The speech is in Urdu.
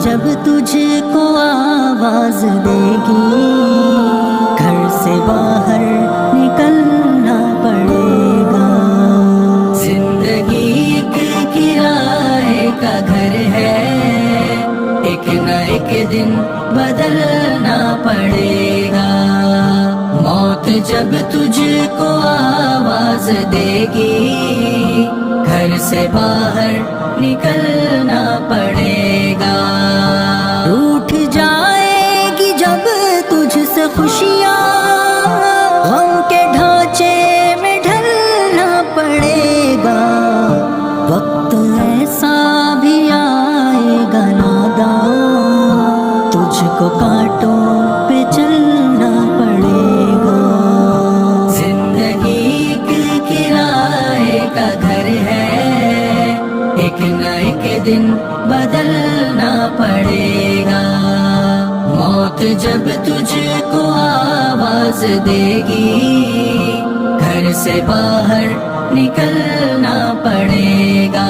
جب تجھ کو آواز دے گی، گھر سے باہر نکلنا پڑے گا۔ زندگی ایک کرائے کا گھر ہے، ایک نہ ایک دن بدلنا پڑے گا۔ موت جب تجھ کو آواز دے گی، گھر سے باہر نکلنا پڑے گا۔ روٹھ جائے گی جب تجھ سے خوشیاں، غم کے ڈھانچے میں ڈھلنا پڑے گا۔ وقت ایسا بھی آئے گا ناداں، تجھ کو کانٹوں پہ چلنا پڑے گا۔ زندگی ایک کرائے کا گھر ہے، ایک نہ ایک دن بدلنا پڑے گا۔ موت جب تجھ کو آواز دے گی، گھر سے باہر نکلنا پڑے گا۔